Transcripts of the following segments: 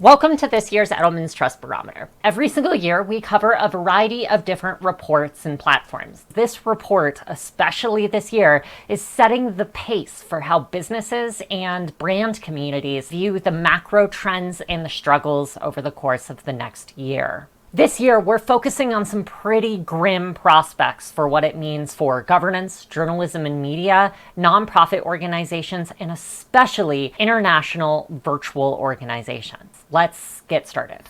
Welcome to this year's Edelman Trust Barometer. Every single year, we cover a variety of different reports and platforms. This report, especially this year, is setting the pace for how businesses and brand communities view the macro trends and the struggles over the course of the next year. This year, we're focusing on some pretty grim prospects for what it means for governance, journalism and media, nonprofit organizations, and especially international virtual organizations. Let's get started.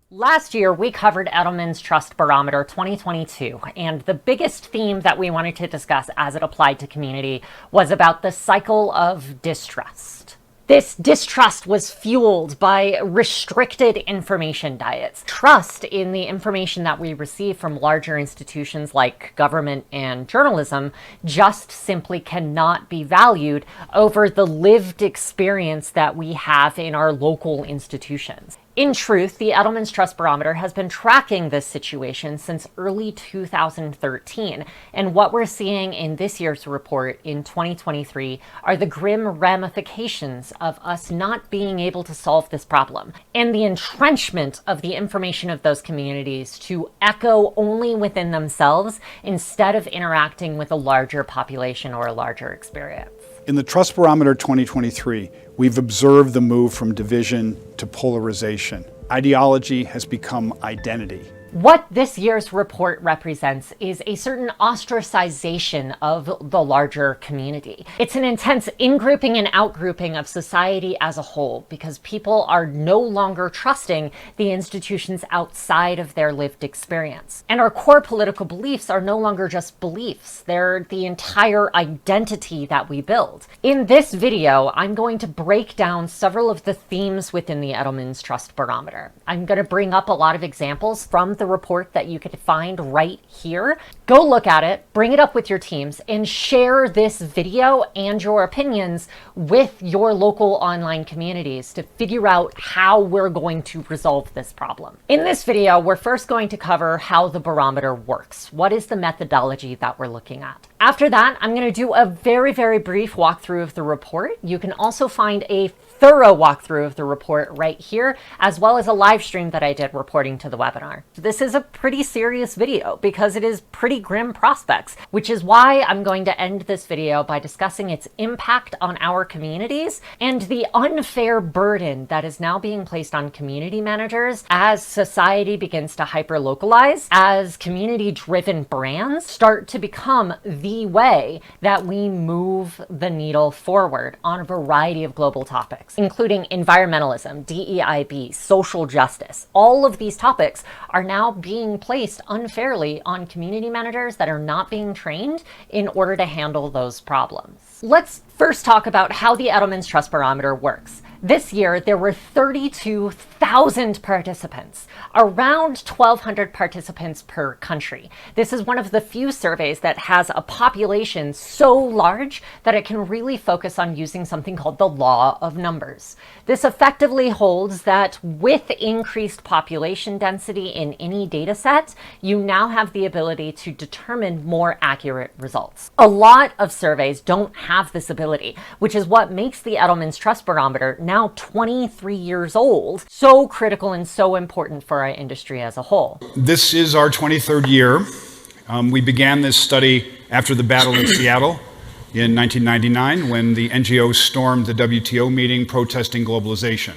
Last year, we covered Edelman Trust Barometer 2022, and the biggest theme that we wanted to discuss as it applied to community was about the cycle of distrust. This distrust was fueled by restricted information diets. Trust in the information that we receive from larger institutions like government and journalism just simply cannot be valued over the lived experience that we have in our local institutions. In truth, the Edelman Trust Barometer has been tracking this situation since early 2013, and what we're seeing in this year's report in 2023 are the grim ramifications of us not being able to solve this problem, and the entrenchment of the information of those communities to echo only within themselves instead of interacting with a larger population or a larger experience. In the Trust Barometer 2023, we've observed the move from division to polarization. Ideology has become identity. What this year's report represents is a certain ostracization of the larger community. It's an intense in-grouping and out-grouping of society as a whole because people are no longer trusting the institutions outside of their lived experience. And our core political beliefs are no longer just beliefs. They're the entire identity that we build. In this video, I'm going to break down several of the themes within the Edelman Trust Barometer. I'm going to bring up a lot of examples from the report that you can find right here. Go look at it, bring it up with your teams, and share this video and your opinions with your local online communities to figure out how we're going to resolve this problem. In this video, we're first going to cover how the barometer works. What is the methodology that we're looking at? After that, I'm going to do a very, very brief walkthrough of the report. You can also find a thorough walkthrough of the report right here, as well as a live stream that I did reporting to the webinar. This is a pretty serious video because it is pretty grim prospects, which is why I'm going to end this video by discussing its impact on our communities and the unfair burden that is now being placed on community managers as society begins to hyper-localize, as community-driven brands start to become the way that we move the needle forward on a variety of global topics, including environmentalism, DEIB, social justice. All of these topics are now being placed unfairly on community managers that are not being trained in order to handle those problems. Let's first talk about how the Edelman Trust Barometer works. This year, there were 32,000 participants, around 1,200 participants per country. This is one of the few surveys that has a population so large that it can really focus on using something called the law of numbers. This effectively holds that with increased population density in any data set, you now have the ability to determine more accurate results. A lot of surveys don't have this ability, which is what makes the Edelman Trust Barometer, now 23 years old, so critical and so important for our industry as a whole. This is our 23rd year. We began this study after the Battle of Seattle in 1999 when the NGOs stormed the WTO meeting protesting globalization.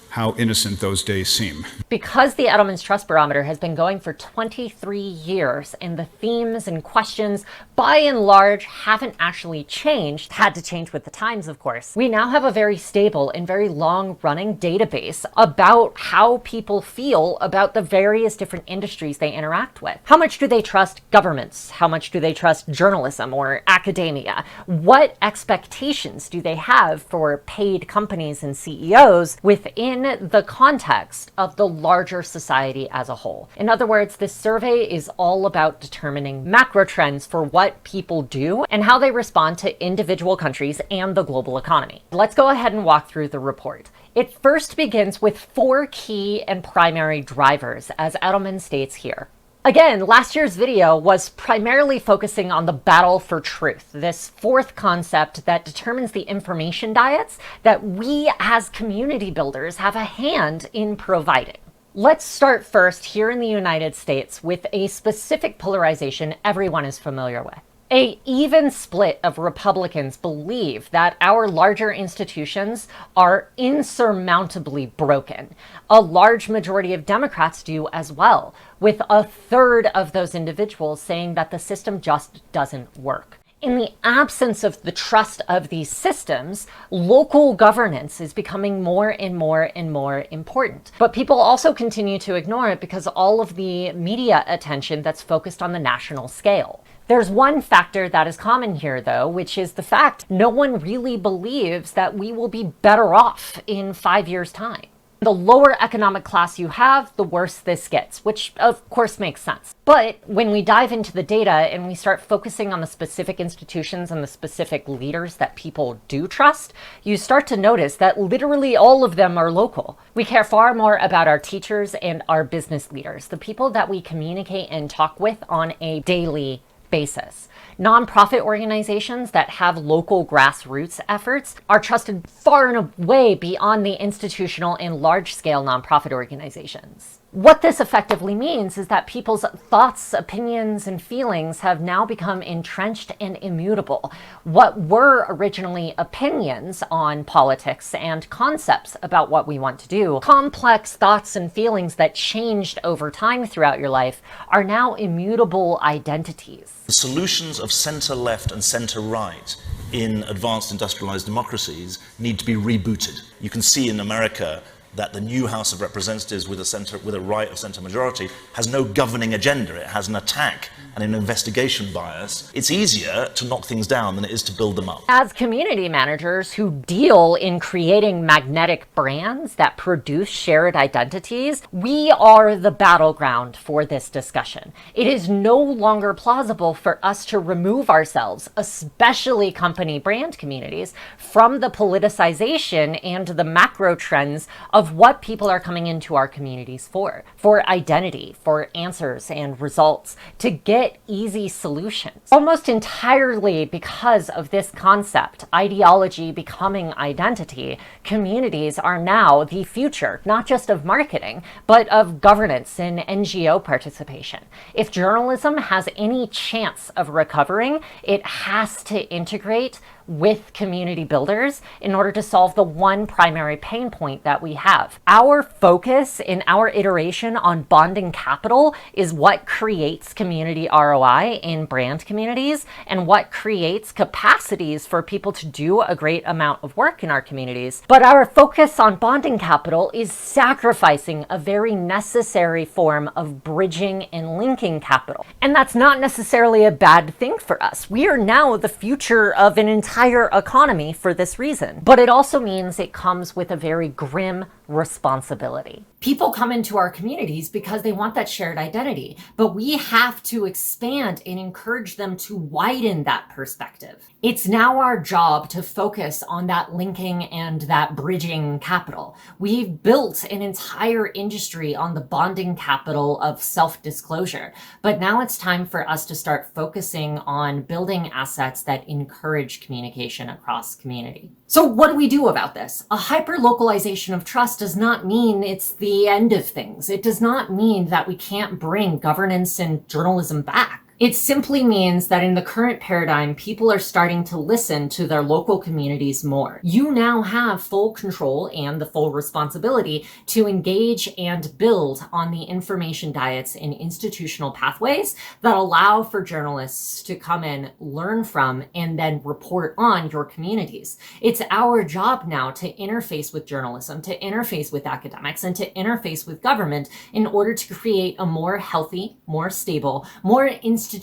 How innocent those days seem. Because the Edelman Trust Barometer has been going for 23 years and the themes and questions by and large haven't actually changed, had to change with the times of course, we now have a very stable and very long running database about how people feel about the various different industries they interact with. How much do they trust governments? How much do they trust journalism or academia? What expectations do they have for paid companies and CEOs within the context of the larger society as a whole? In other words, this survey is all about determining macro trends for what people do and how they respond to individual countries and the global economy. Let's go ahead and walk through the report. It first begins with 4 key and primary drivers, as Edelman states here. Again, last year's video was primarily focusing on the battle for truth, this fourth concept that determines the information diets that we as community builders have a hand in providing. Let's start first here in the United States with a specific polarization everyone is familiar with. An even split of Republicans believe that our larger institutions are insurmountably broken. A large majority of Democrats do as well, with a third of those individuals saying that the system just doesn't work. In the absence of the trust of these systems, local governance is becoming more and more and more important. But people also continue to ignore it because of all of the media attention that's focused on the national scale. There's one factor that is common here, though, which is the fact no one really believes that we will be better off in 5 years' time. The lower economic class you have, the worse this gets, which of course makes sense. But when we dive into the data and we start focusing on the specific institutions and the specific leaders that people do trust, you start to notice that literally all of them are local. We care far more about our teachers and our business leaders, the people that we communicate and talk with on a daily basis. Nonprofit organizations that have local grassroots efforts are trusted far and away beyond the institutional and large-scale nonprofit organizations. What this effectively means is that people's thoughts, opinions, and feelings have now become entrenched and immutable. What were originally opinions on politics and concepts about what we want to do, complex thoughts and feelings that changed over time throughout your life, are now immutable identities. The solutions of center-left and center-right in advanced industrialized democracies need to be rebooted. You can see in America that the new House of Representatives with a right of centre majority has no governing agenda. It has an attack and an investigation bias. It's easier to knock things down than it is to build them up. As community managers who deal in creating magnetic brands that produce shared identities, we are the battleground for this discussion. It is no longer plausible for us to remove ourselves, especially company brand communities, from the politicization and the macro trends of what people are coming into our communities for identity, for answers and results, to get easy solutions. Almost entirely because of this concept, ideology becoming identity, communities are now the future, not just of marketing, but of governance and NGO participation. If journalism has any chance of recovering, it has to integrate with community builders in order to solve the one primary pain point that we have. Our focus in our iteration on bonding capital is what creates community ROI in brand communities and what creates capacities for people to do a great amount of work in our communities. But our focus on bonding capital is sacrificing a very necessary form of bridging and linking capital. And that's not necessarily a bad thing for us. We are now the future of an entire economy for this reason. But it also means it comes with a very grim responsibility. People come into our communities because they want that shared identity, but we have to expand and encourage them to widen that perspective. It's now our job to focus on that linking and that bridging capital. We've built an entire industry on the bonding capital of self-disclosure, but now it's time for us to start focusing on building assets that encourage communication across community. So what do we do about this? A hyper-localization of trust does not mean it's the end of things. It does not mean that we can't bring governance and journalism back. It simply means that in the current paradigm, people are starting to listen to their local communities more. You now have full control and the full responsibility to engage and build on the information diets and institutional pathways that allow for journalists to come in, learn from, and then report on your communities. It's our job now to interface with journalism, to interface with academics, and to interface with government in order to create a more healthy, more stable, more institutionally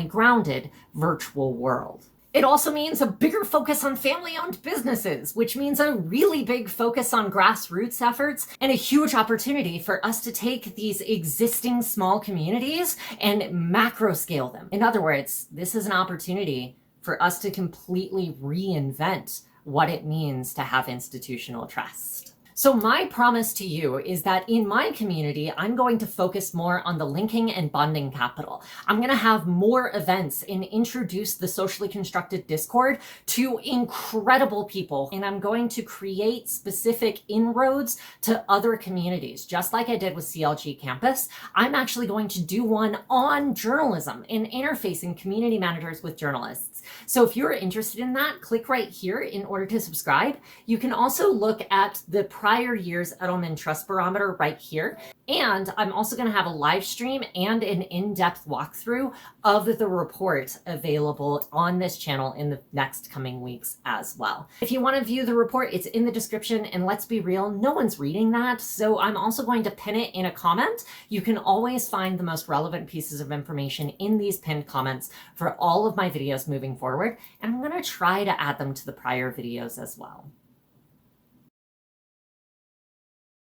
grounded virtual world. It also means a bigger focus on family-owned businesses, which means a really big focus on grassroots efforts and a huge opportunity for us to take these existing small communities and macro scale them. In other words, this is an opportunity for us to completely reinvent what it means to have institutional trust. So my promise to you is that in my community, I'm going to focus more on the linking and bonding capital. I'm going to have more events and introduce the socially constructed Discord to incredible people. And I'm going to create specific inroads to other communities, just like I did with CLG Campus. I'm actually going to do one on journalism and interfacing community managers with journalists. So if you're interested in that, click right here in order to subscribe. You can also look at the prior year's Edelman Trust Barometer right here. And I'm also going to have a live stream and an in-depth walkthrough of the report available on this channel in the next coming weeks as well. If you want to view the report, it's in the description, and let's be real, no one's reading that. So I'm also going to pin it in a comment. You can always find the most relevant pieces of information in these pinned comments for all of my videos moving forward. And I'm going to try to add them to the prior videos as well.